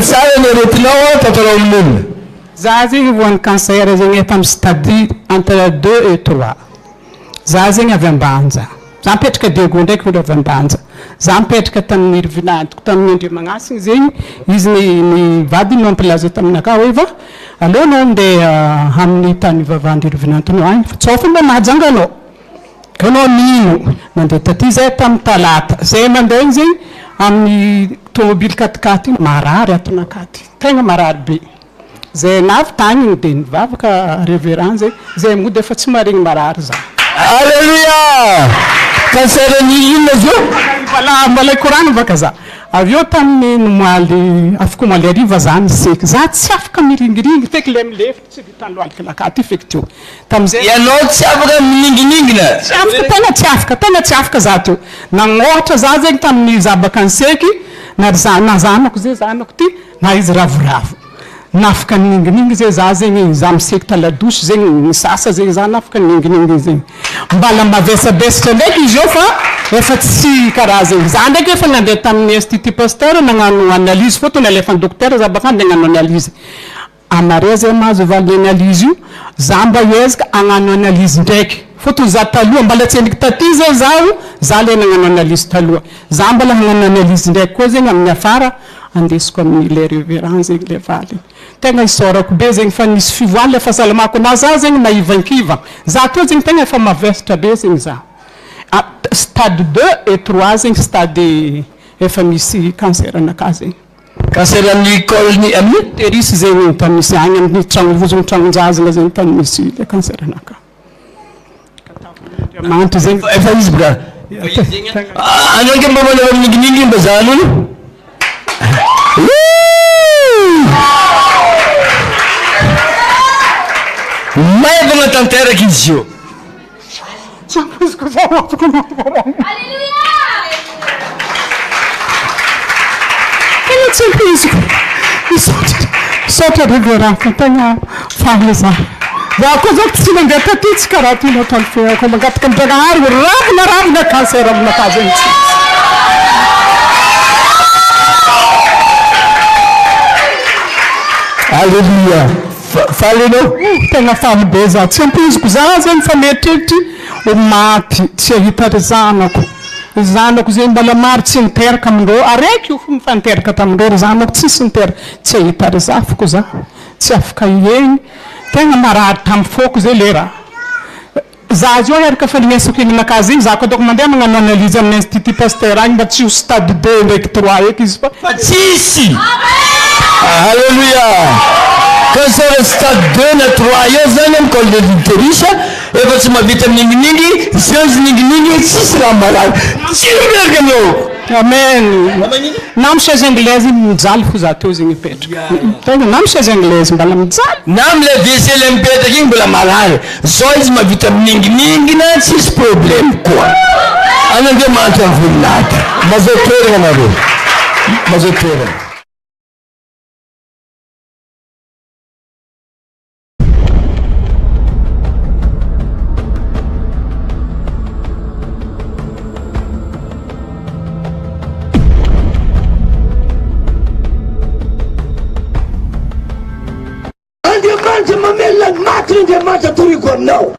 tsara ny aretinao tantarao amin'olona. Za zegny voan'ny cancer zegny efa amin'ny stade entre 2 et 3. Za zegny avy Ambanja. Za mipetraka Diego ndraiky olo avy Ambanja. Za mipetraka tamin'ny rivinantoko tamin'ny Andrio Magnasigny zegny izy ny vadiny mampilaza taminaka hoe va aleo anao ndeha amin'ny tany ivavahany rivinantonao agny fa tsao fomba mahajanganao. Kanao nino mandeha taty zay tamin'ny talata. Zay mandeha igny zegny amin'ny tomobily 4x4 marary atonakaty. Tegna marary be. Zay navy tany igny dia nivavaka révérend zay mody efa tsy maregny marary za. Alléluia! Cancer ni inona zio? Mbalay koragna baka za. Avy eo tamin'ny nomaly afaka omaly ariva za niseky. Za tsy afaka miringiringy feky le milefy tsy vitany lohalika lakaty feky teo. Tam'izay ianao tsy afaka mininginingina. Tsy afaka tena tsy afaka za teo. Nangohatra za zegny tamin'ny zabaka niseky na zanako zay zanako ty na izy ravoravo. Nafaka ninginingy zay za zegny za miseky taladosy zegny misasa zegny za nafaka ninginingy zegny. Mbala mavesabesatra ndraiky izy eo fa efa tsy karaha zegny. Za ndraiky efa nandeha tamin'ny Institut Pasteur nagnano analyse fotony alefan'ny docteur za baka andeha nagnano analyse. Amare zay mahazo valy analyse io za mba ezaka agnano analyse ndraiky. Fotony za taloha mbala tsy endriky taty zay zaho za le nagnano analyse taloha. Za mbala hagnano analyse ndraiky koa zegny amin'ny afara andesiko amin'ny le révérend zegny le valy. Tegna isorako be zegny fa nisy fivoany le fahasalamako na za zegny naivankiva. Za to zegny tegna efa mavesatra be zegny za. Stade 2 et 3 zegny stade efa misy cancer anaka zegny. Cancer amin'ny colony amin'ny utérus zegny tany misy agny amin'ny tragno vozony tragnonjazana zegny tany misy le cancer anaka. Manto zegny efa izy bra. Anao ke mba manao amin'igningy mba zany. Maivana tanteraka izy io. Sotra révérend tegna faly za. Za koa zao tsy mandeha taty tsy karaha ty nataony feako mangataka am-Dragnahary ravina cancer aminaka zegny. Alléluia. Faly anao? Tegna faly be za. Tsy ampiziko za zegny fa mieritreritry ho maty tsy ahita ry zanako. Zanako zegny mbola maro tsy niteraka amindreo. Araiky io fomba niteraka tamindreo ry zanako tsisy niteraka. Tsy ahita ry zafiko za. Tsy afaka iegny. Tegna marary tamin'ny foko zay le raha. Za zio eraka fa niesako igninaka zegny za koa doko mandeha magnano analyse amin'ny Institut Pasteur agny mba tsy ho stade 2 ndraiky 3 eky izy fa tsisy. Alléluia. Cancer stade 2 na 3 eo zany amin'ny col de l'utérus efa tsy mavita amin'igningy zinzy ninginingy tsisy raha marary. Tsy miaraka anao. Amen. Na amin'ny chaise anglaise mijaly fo za teo zegny mipetraka. Tegna na amin'ny chaise anglaise mbala mijaly. Na am'le WC le mipetraka igny mbola marary. Zao izy mavita amin'inginingina tsisy problème koa. An'Andriamanitra ny voninahitra. Mazao toerana nareo. Mazao toerana. Andriamanitra mamela maty Andriamanitra toriko aminao.